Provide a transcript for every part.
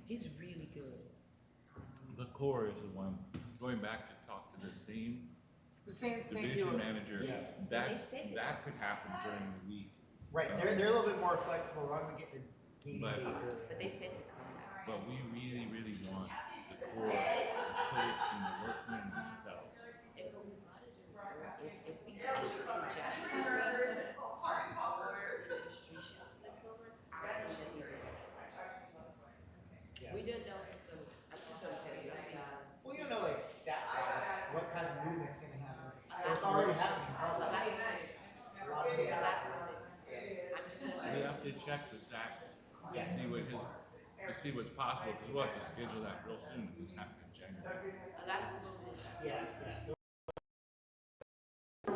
He's really good. The core is the one, going back to talk to the same Same division people. manager, Yes. that could happen during the week. Right, they're a little bit more flexible. I'm gonna get the meeting But- date earlier. But they said to come back. But we really, really want the core to put it in the workmen themselves. And what we want to do, if we can do January, administration flips over, I think that's even better. We don't know if it's going to, I'm just going to tell you, I'll be honest. Well, you don't know, like, staff-wise, what kind of movement's gonna happen. It's already happening. A lot of things. A lot of A moves. lot of things. I'm just We have to check with Zach to see what to see what's possible, because we'll have to schedule that real soon if this happens in January. a lot of movement is Yeah, yeah. So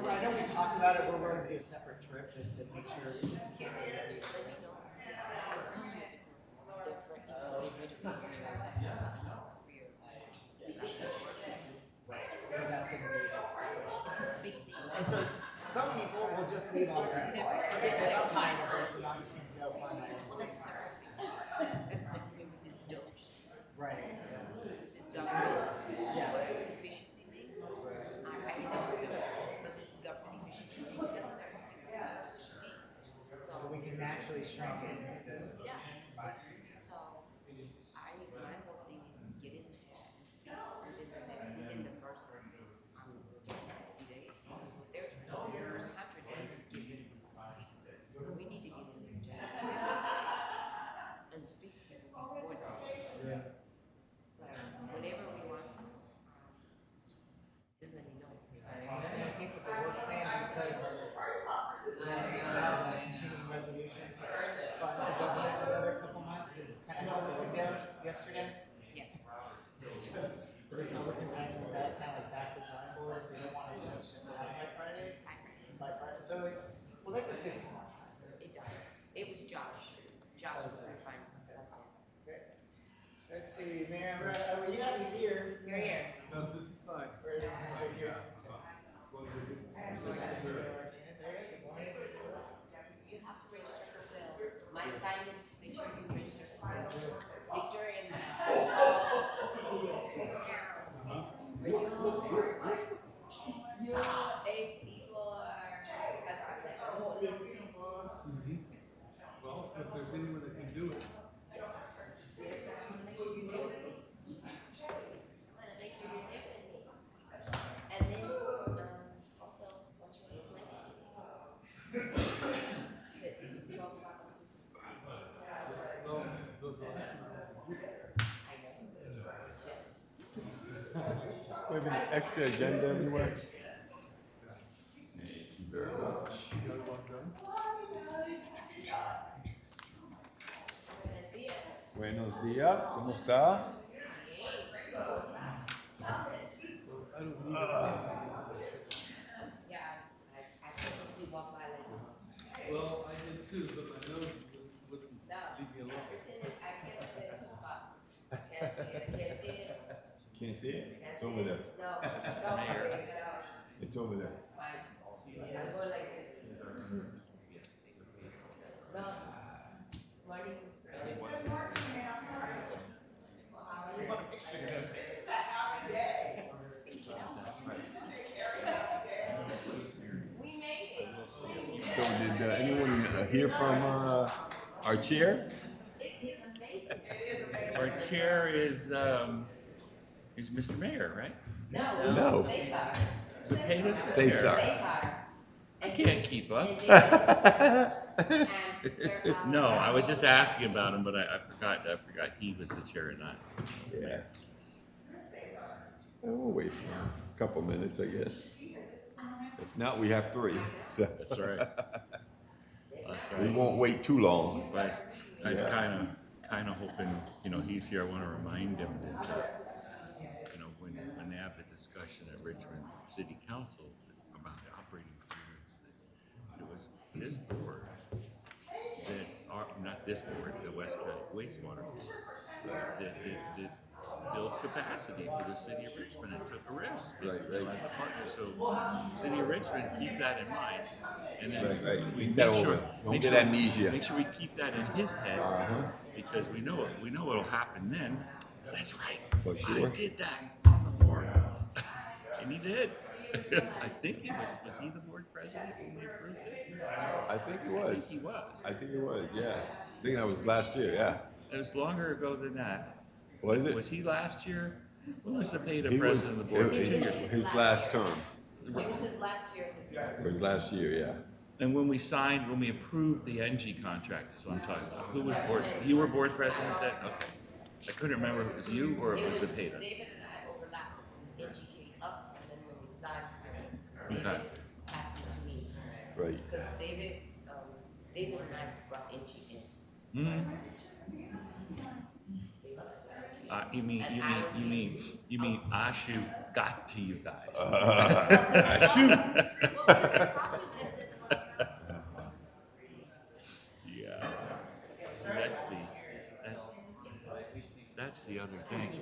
I know we talked about it. We're willing to do a separate trip just to make sure we can't do it. just let me know. I'm telling you because they're afraid to go in career. Because that's gonna be. It's a big deal. And so some people will just leave on their own. Because I'm tired of this and I'm just gonna go find my Well, own. that's what they're hoping. That's what they're doing with this doge. Right. This government Yeah. efficiency thing. I know but this government efficiency thing, that's what they're hoping. So we can naturally shrink it instead of. Yeah. So my whole thing is to get in there and speak within the first 60 days. Because what they're trying to do in the first 100 days is get people. So we need to get in there, January, and speak to people before that. Yeah. So whenever we want to, just let me know. And I think with the work plan, because continuing resolutions fund the government another couple months is kind of out the window yesterday. Yes. So the Republicans are doing that kind of like back to the drawing board if they don't want to shut it down by Friday. By Friday. So it's, well, that just gives us more time. It does. It was Josh. Josh was in front of us. Let's see, Mayor, you have me here. You're here. No, this is fine. Where is this sit here? Well, we're good. Martinez, there, good morning. You have to register for sale. My assignment is to make sure you register for sale. Victor and they people are all these people. Well, if there's anyone that can do it, Yes, I want to make sure you do it. I want to make sure you definitely. And then also what you're planning. Is it 12 opportunities? well, the last one was a group. I know. Yes. We have an extra agenda everywhere. Thank you very much. You got one done? Buenos días. Buenos días, ¿cómo está? I don't need it. Yeah, I purposely walk by like this. Well, I did too, but my nose wouldn't No, leave me alone. it's in, I can't see this box. Can't see it, can't see it. Can't see it? Can't It's see over it. there. No, don't worry, no. It's over there. It's fine. I'm going like this. No. Morning. We made it. So did anyone hear from our chair? It is amazing. Our chair is Mr. Mayor, right? No, No. Cesar. Zepeda's the Cesar. chair. Cesar. I can't keep up. And Sir No, I was just asking about him, but I forgot he was the chair or not. Yeah. We'll wait for a couple minutes, I guess. If not, we have three. So That's right. That's we right. won't wait too long. But I was Yeah. kind of hoping, he's here. I want to remind him that, when they have the discussion at Richmond City Council about the operating agreements, that it was this board not this board, the West County Wastewater, that build capacity for the city of Richmond and took a risk Right, right. as a partner. So, city of Richmond, keep that in mind. And then Right. we Keep that make sure, over. Don't make get sure, amnesia. make sure we keep that in his head because we know what'll happen then. That's right. For I sure. did that on the board, and he did. I think he was he the board president when we approved it? I think he I was. think he was. I think it was, yeah. I think that was last year, yeah. It was longer ago than that. Was it? Was he last year? When was the Peta He was, president of the board? It was 2 years ago. his last term. It was his last year of his term. It was last year, yeah. And when we approved the NG contract, is what I'm talking about. Who was board? You were board president then? Okay. I couldn't remember if it was you or it was the Peta. David and I overlapped. NG came up, and then when we signed agreements, David Okay. passed it to me. Right. Because David and I brought NG in. You mean Ashu got to you guys? Well, because I saw him at the conference. Yeah. So that's the other thing.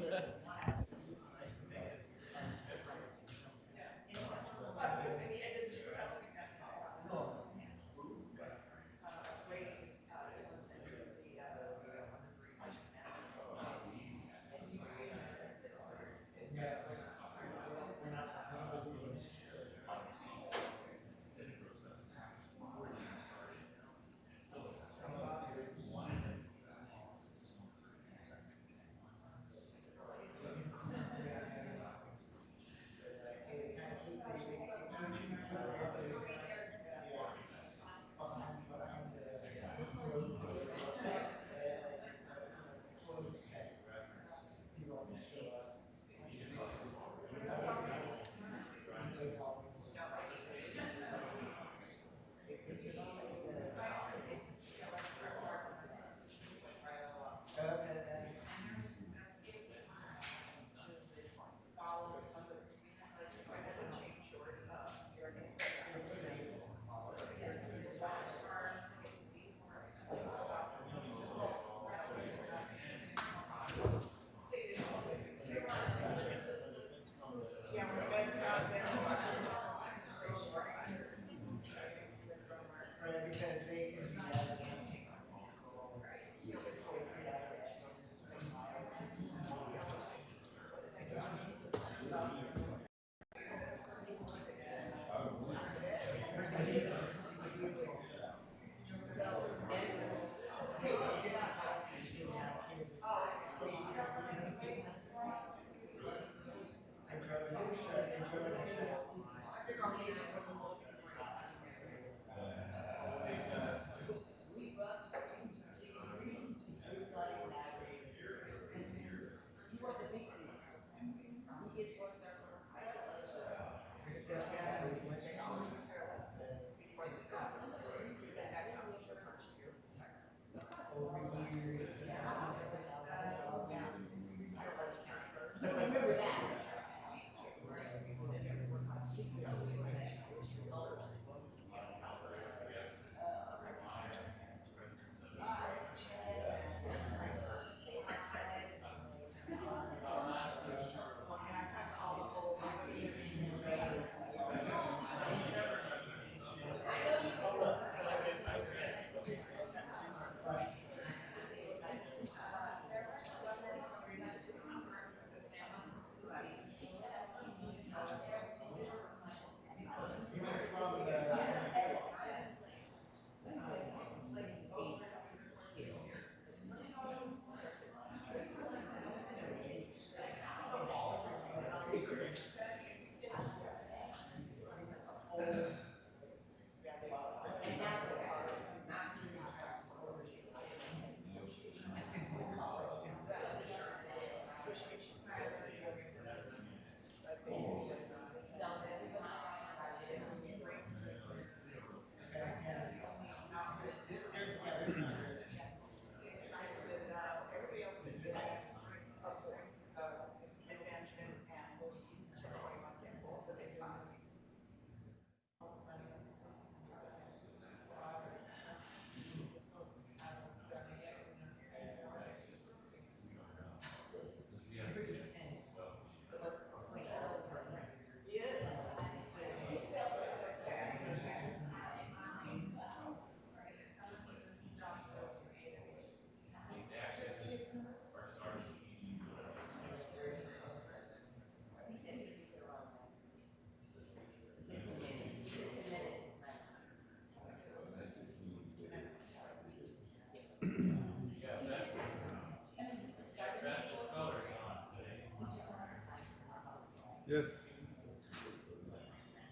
Yes.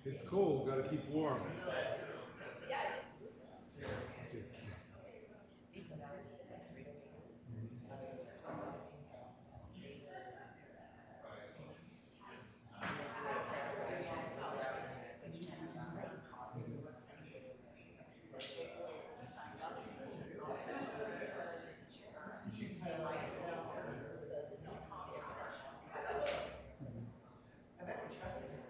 It's cold, gotta keep warm. Yeah, it's good. These are that's really good. I bet we trusted him.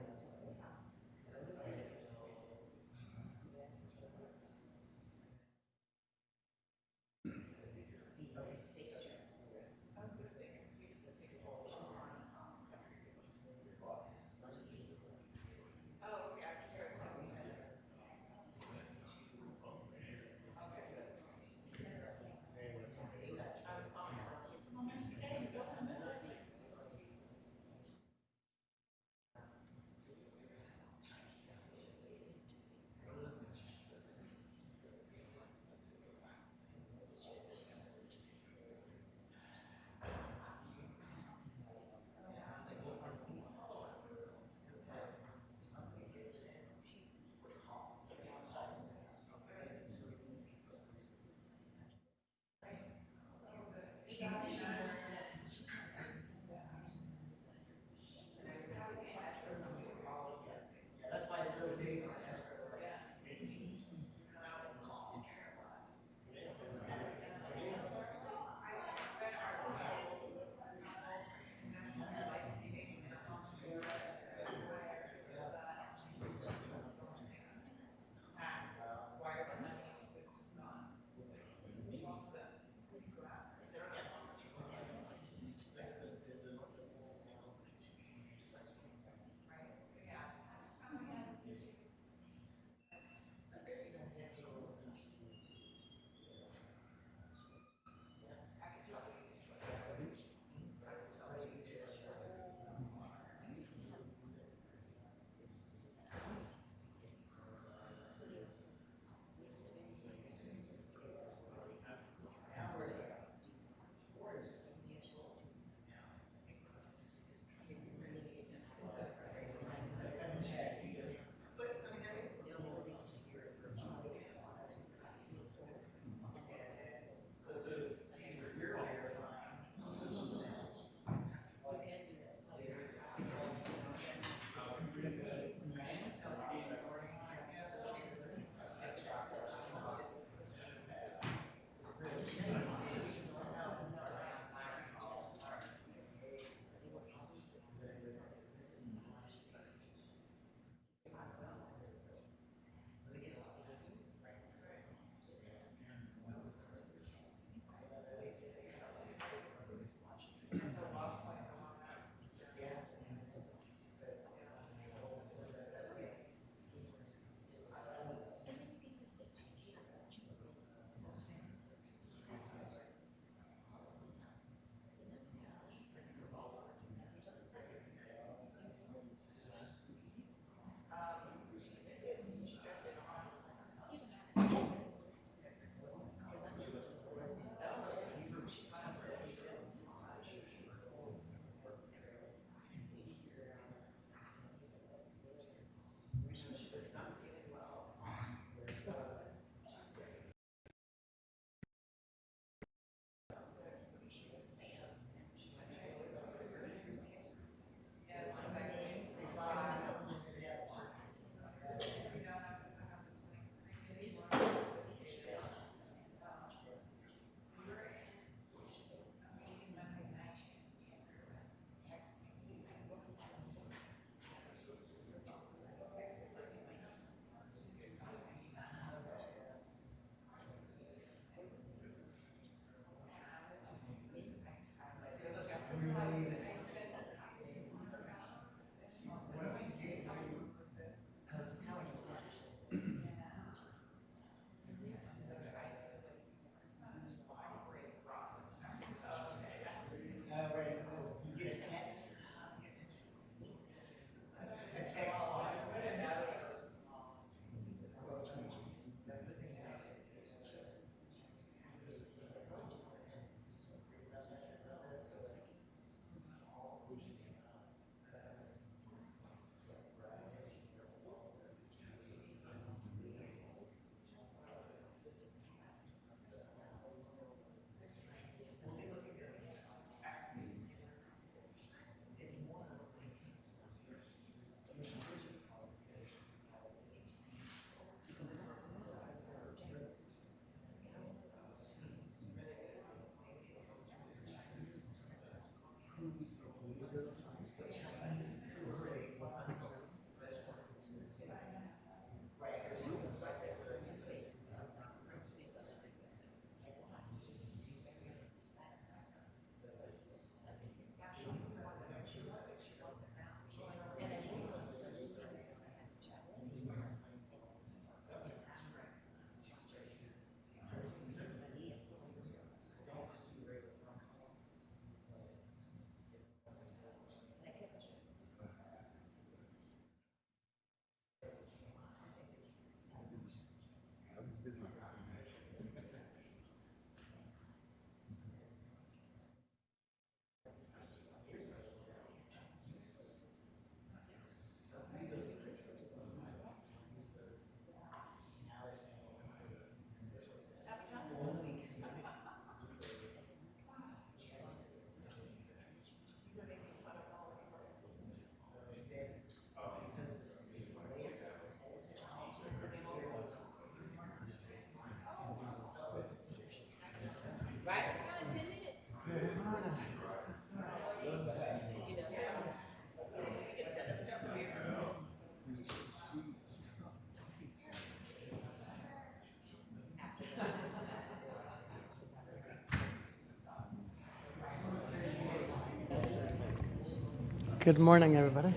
Good morning, everybody.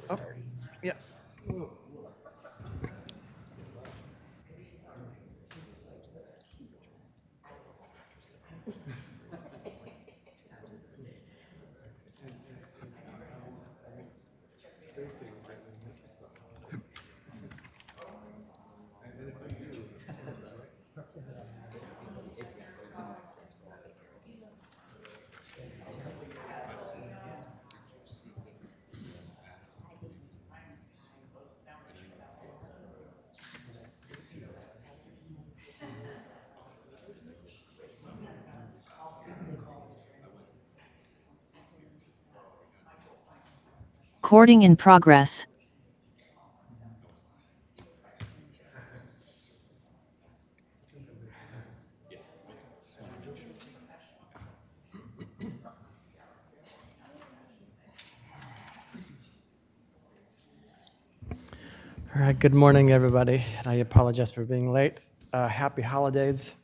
Oh, yes. Recording in progress. All right, good morning, everybody. And I apologize for being late. Happy holidays.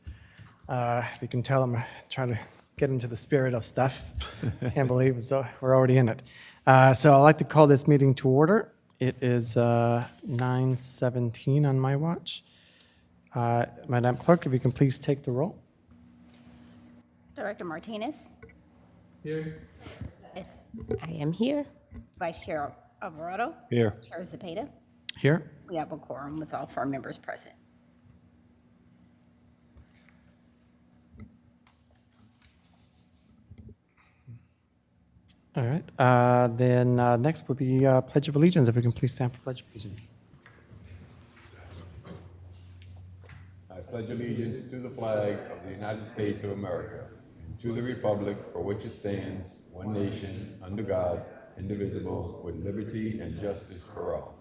If you can tell, I'm trying to get into the spirit of stuff. Can't believe we're already in it. So I'd like to call this meeting to order. It is 9:17 on my watch. Madam Clerk, if you can please take the roll. Director Martinez? Here. Yes, I am here. Vice Chair Alvarado? Here. Chair Zepeda? Here. We have a quorum with all 4 members present. All right. Then next will be Pledge of Allegiance. If we can please stand for Pledge of Allegiance. I pledge allegiance to the flag of the United States of America and to the republic for which it stands, one nation, under God, indivisible, with liberty and justice for all.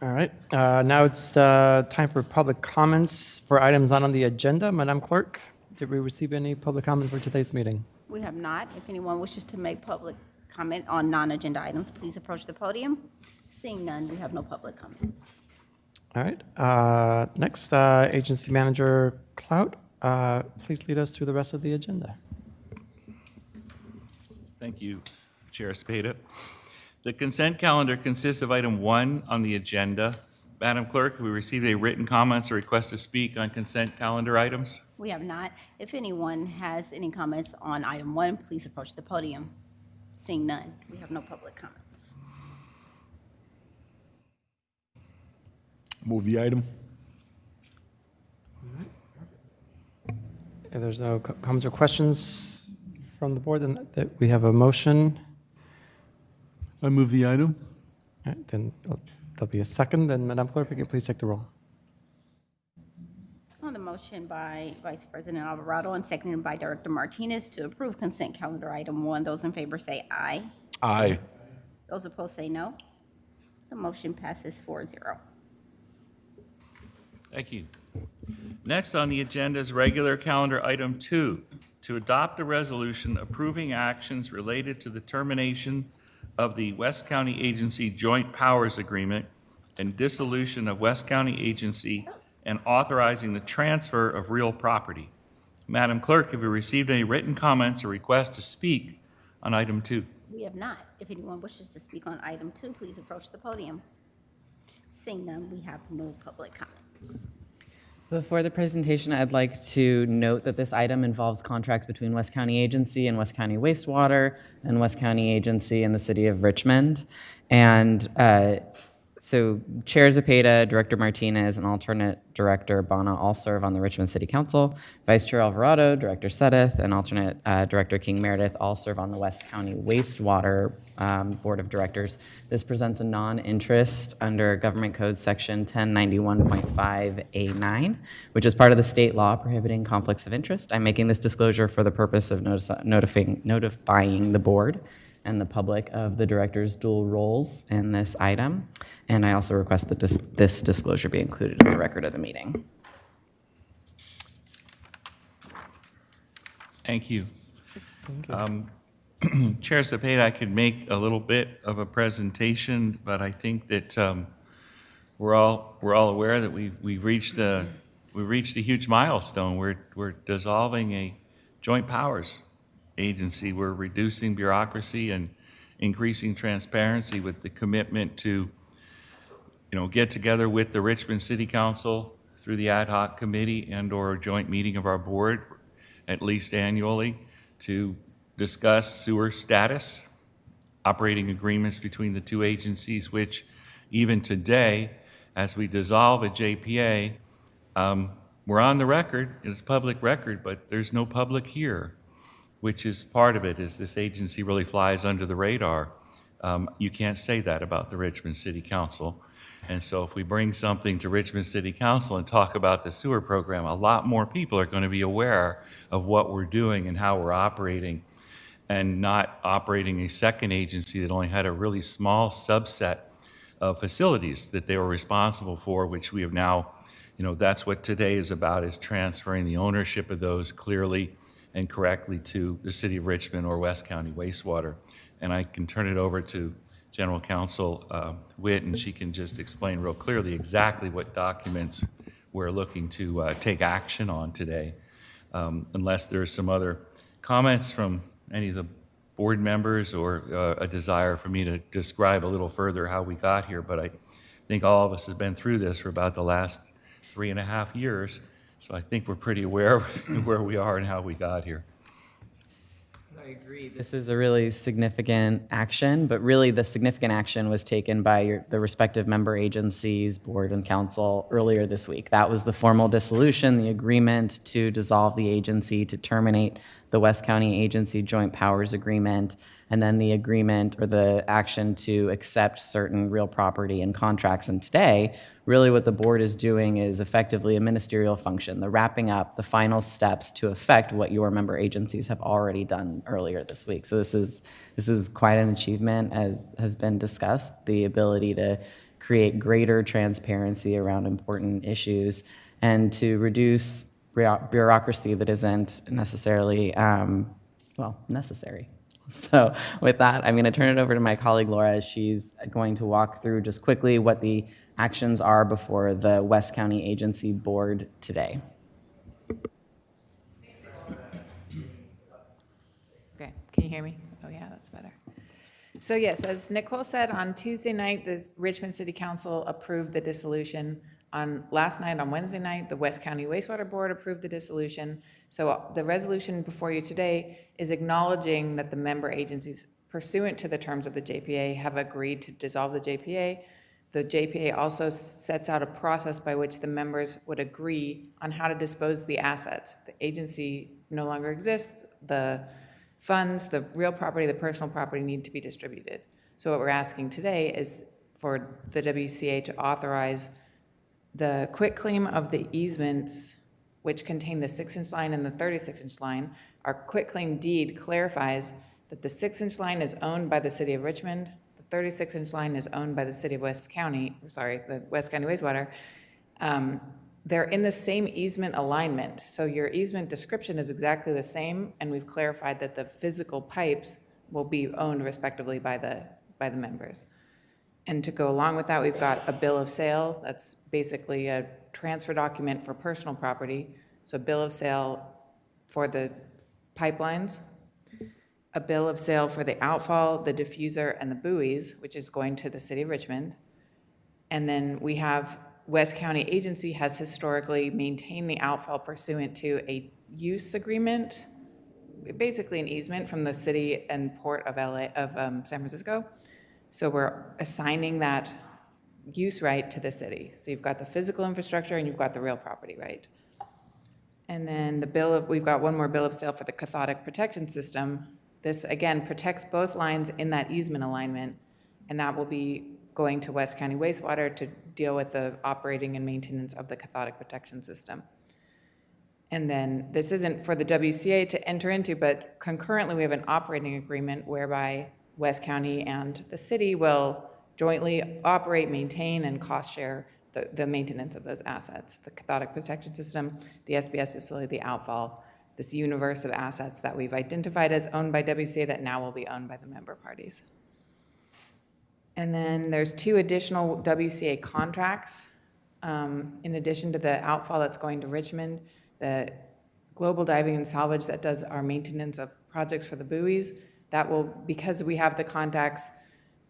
All right. Now it's time for public comments for items not on the agenda. Madam Clerk, did we receive any public comments for today's meeting? We have not. If anyone wishes to make public comment on non-agenda items, please approach the podium. Seeing none, we have no public comments. All right. Next, Agency Manager Cloud, please lead us through the rest of the agenda. Thank you, Chair Spada. The consent calendar consists of item 1 on the agenda. Madam Clerk, we received a written comments or request to speak on consent calendar items. We have not. If anyone has any comments on item 1, please approach the podium. Seeing none, we have no public comments. Move the item. If there's no comments or questions from the board, then that we have a motion. I move the item. All right, then there'll be a second. Then Madam Clerk, if you can please take the roll. On the motion by Vice President Alvarado and seconded by Director Martinez to approve consent calendar item 1, those in favor say aye. Aye. Those opposed say no. The motion passes 4-0. Thank you. Next on the agenda is regular calendar item 2, to adopt a resolution approving actions related to the termination of the West County Agency Joint Powers Agreement and dissolution of West County Agency and authorizing the transfer of real property. Madam Clerk, have you received any written comments or requests to speak on item 2? We have not. If anyone wishes to speak on item 2, please approach the podium. Seeing none, we have no public comments. Before the presentation, I'd like to note that this item involves contracts between West County Agency and West County Wastewater and West County Agency and the City of Richmond. And so Chair Zepeda, Director Martinez, and alternate Director Bana all serve on the Richmond City Council. Vice Chair Alvarado, Director Sedeth, and alternate Director King Meredith all serve on the West County Wastewater Board of Directors. This presents a non-interest under Government Code Section 1091.5A9, which is part of the state law prohibiting conflicts of interest. I'm making this disclosure for the purpose of notifying the board and the public of the director's dual roles in this item. And I also request that this disclosure be included in the record of the meeting. Thank you. Chair Zepeda, I could make a little bit of a presentation, but I think that we're all aware that we've reached we reached a huge milestone. We're dissolving a joint powers agency. We're reducing bureaucracy and increasing transparency with the commitment to, get together with the Richmond City Council through the ad hoc committee and/or a joint meeting of our board, at least annually, to discuss sewer status, operating agreements between the two agencies, which even today, as we dissolve a JPA, we're on the record, it's public record, but there's no public here, which is part of it, is this agency really flies under the radar. You can't say that about the Richmond City Council. And so if we bring something to Richmond City Council and talk about the sewer program, a lot more people are going to be aware of what we're doing and how we're operating, and not operating a second agency that only had a really small subset of facilities that they were responsible for, which we have now, that's what today is about, is transferring the ownership of those clearly and correctly to the City of Richmond or West County Wastewater. And I can turn it over to General Counsel Witt, and she can just explain real clearly exactly what documents we're looking to take action on today. Unless there are some other comments from any of the board members or a desire for me to describe a little further how we got here, but I think all of us have been through this for about the last 3.5 years, so I think we're pretty aware of where we are and how we got here. I agree. This is a really significant action, but really the significant action was taken by the respective member agencies, board and council, earlier this week. That was the formal dissolution, the agreement to dissolve the agency, to terminate the West County Agency Joint Powers Agreement, and then the agreement or the action to accept certain real property and contracts. And today, really what the board is doing is effectively a ministerial function, the wrapping up, the final steps to effect what your member agencies have already done earlier this week. So this is quite an achievement, as has been discussed, the ability to create greater transparency around important issues and to reduce bureaucracy that isn't necessarily, necessary. So with that, I'm going to turn it over to my colleague Laura. She's going to walk through just quickly what the actions are before the West County Agency Board today. Okay, can you hear me? Oh yeah, that's better. So yes, as Nicole said, on Tuesday night, the Richmond City Council approved the dissolution. Last night, on Wednesday night, the West County Wastewater Board approved the dissolution. So the resolution before you today is acknowledging that the member agencies, pursuant to the terms of the JPA, have agreed to dissolve the JPA. The JPA also sets out a process by which the members would agree on how to dispose of the assets. The agency no longer exists. The funds, the real property, the personal property need to be distributed. So what we're asking today is for the WCA to authorize the quitclaim of the easements, which contain the 6-inch line and the 36-inch line. Our quitclaim deed clarifies that the 6-inch line is owned by the City of Richmond, the 36-inch line is owned by the City of West County, the West County Wastewater. They're in the same easement alignment, so your easement description is exactly the same, and we've clarified that the physical pipes will be owned respectively by the members. And to go along with that, we've got a bill of sale. That's basically a transfer document for personal property. So bill of sale for the pipelines, a bill of sale for the outfall, the diffuser, and the buoys, which is going to the City of Richmond. And then we have West County Agency has historically maintained the outfall pursuant to a use agreement, basically an easement from the city and port of San Francisco. So we're assigning that use right to the city. So you've got the physical infrastructure and you've got the real property right. And then we've got one more bill of sale for the cathodic protection system. This again protects both lines in that easement alignment, and that will be going to West County Wastewater to deal with the operating and maintenance of the cathodic protection system. And then this isn't for the WCA to enter into, but concurrently we have an operating agreement whereby West County and the city will jointly operate, maintain, and cost share the maintenance of those assets, the cathodic protection system, the SBS facility, the outfall, this universe of assets that we've identified as owned by WCA that now will be owned by the member parties. And then there's 2 additional WCA contracts In addition to the outfall that's going to Richmond, the Global Diving and Salvage that does our maintenance of projects for the buoys, that will, because we have the contacts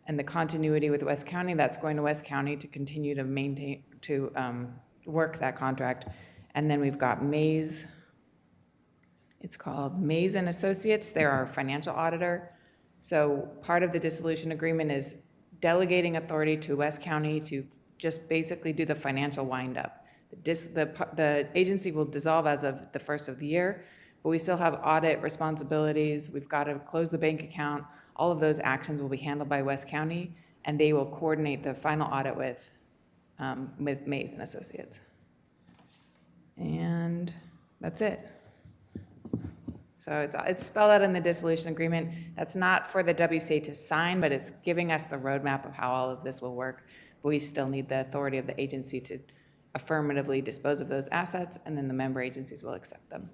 and the continuity with West County, that's going to West County to continue to maintain, to work that contract. And then we've got Mays, it's called Mays and Associates, they're our financial auditor. So part of the dissolution agreement is delegating authority to West County to just basically do the financial windup. The agency will dissolve as of the first of the year, but we still have audit responsibilities. We've got to close the bank account. All of those actions will be handled by West County, and they will coordinate the final audit with Mays and Associates. And that's it. So it's spelled out in the dissolution agreement. That's not for the WCA to sign, but it's giving us the roadmap of how all of this will work. But we still need the authority of the agency to affirmatively dispose of those assets, and then the member agencies will accept them.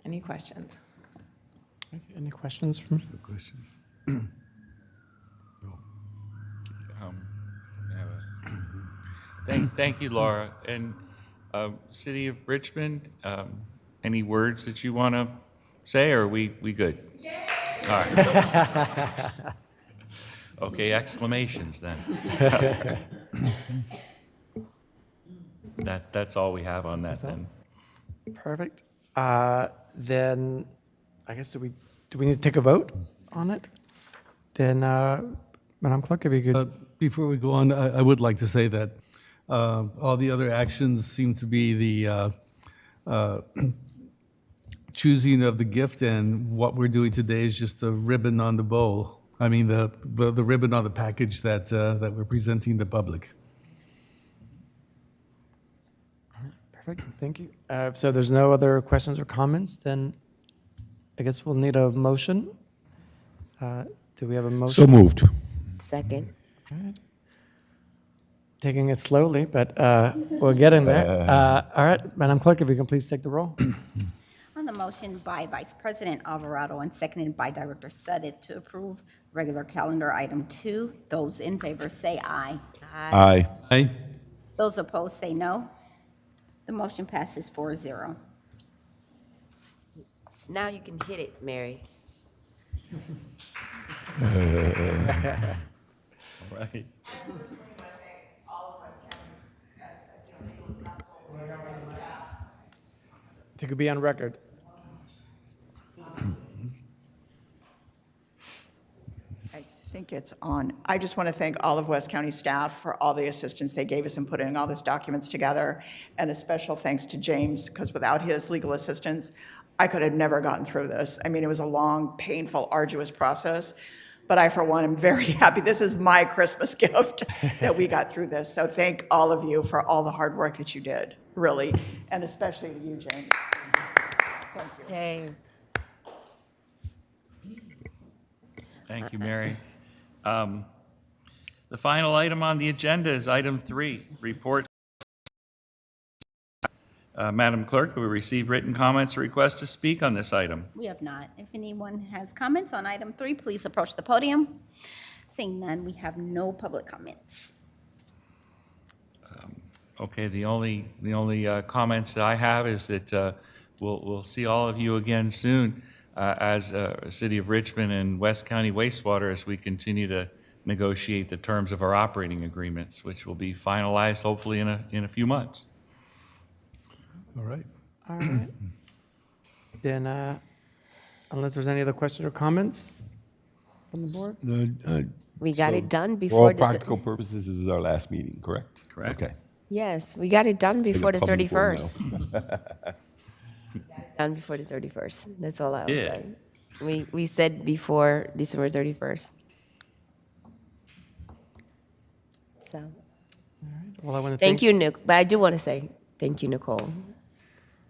Any questions? Any questions from? Questions? Thank you, Laura. And City of Richmond, any words that you want to say, or are we good? Yeah. All right. Okay, exclamations then. That's all we have on that then. Perfect. Then, I guess, do we need to take a vote on it? Then, Madam Clerk, if you could. Before we go on, I would like to say that all the other actions seem to be the choosing of the gift, and what we're doing today is just a ribbon on the bow. I mean, the ribbon on the package that we're presenting the public. Perfect, thank you. So there's no other questions or comments, then I guess we'll need a motion. Do we have a motion? So moved. Second. All right. Taking it slowly, but we're getting there. All right, Madam Clerk, if you can please take the roll. On the motion by Vice President Alvarado and seconded by Director Suddeth to approve regular calendar item 2, those in favor say aye. Aye. Aye. Those opposed say no. The motion passes 4-0. Now you can hit it, Mary. All right. To be on record. I think it's on. I just want to thank all of West County staff for all the assistance they gave us in putting all these documents together, and a special thanks to James, because without his legal assistance, I could have never gotten through this. I mean, it was a long, painful, arduous process, but I, for one, am very happy. This is my Christmas gift that we got through this. So thank all of you for all the hard work that you did, really, and especially to you, James. Thank you. Hey. Thank you, Mary. The final item on the agenda is item 3, report. Madam Clerk, we received written comments or requests to speak on this item. We have not. If anyone has comments on item 3, please approach the podium. Seeing none, we have no public comments. Okay, the only comments that I have is that we'll see all of you again soon as City of Richmond and West County Wastewater as we continue to negotiate the terms of our operating agreements, which will be finalized hopefully in a few months. All right. All right. Then, unless there's any other questions or comments from the board? We got it done For before all practical purposes, this is our last meeting, correct? Correct. Okay. Yes, we got it done before the public will 31st. Done before the 31st. That's all I will Yeah. say. We said before December 31st. So, Well, I want to thank you, Nick. But I do want to say thank you, Nicole.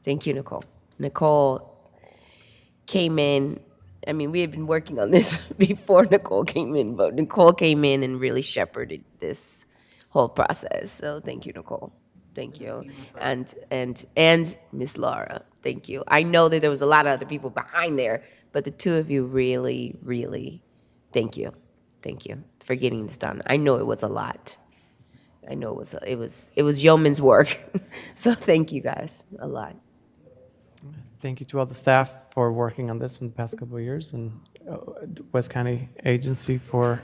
Thank you, Nicole. Nicole came in. I mean, we had been working on this before Nicole came in, but Nicole came in and really shepherded this whole process. So thank you, Nicole. Thank you. And Miss Laura, thank you. I know that there was a lot of other people behind there, but the two of you really, really, thank you. Thank you for getting this done. I know it was a lot. I know it was yeoman's work. So thank you guys a lot. Thank you to all the staff for working on this in the past couple of years, and West County Agency for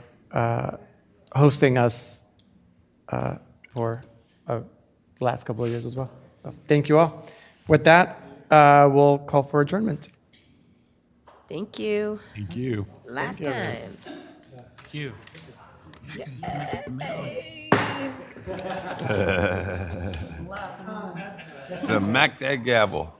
hosting us for the last couple of years as well. So thank you all. With that, we'll call for adjournment. Thank you. Thank you. Last time. Thank you. Smack that gavel.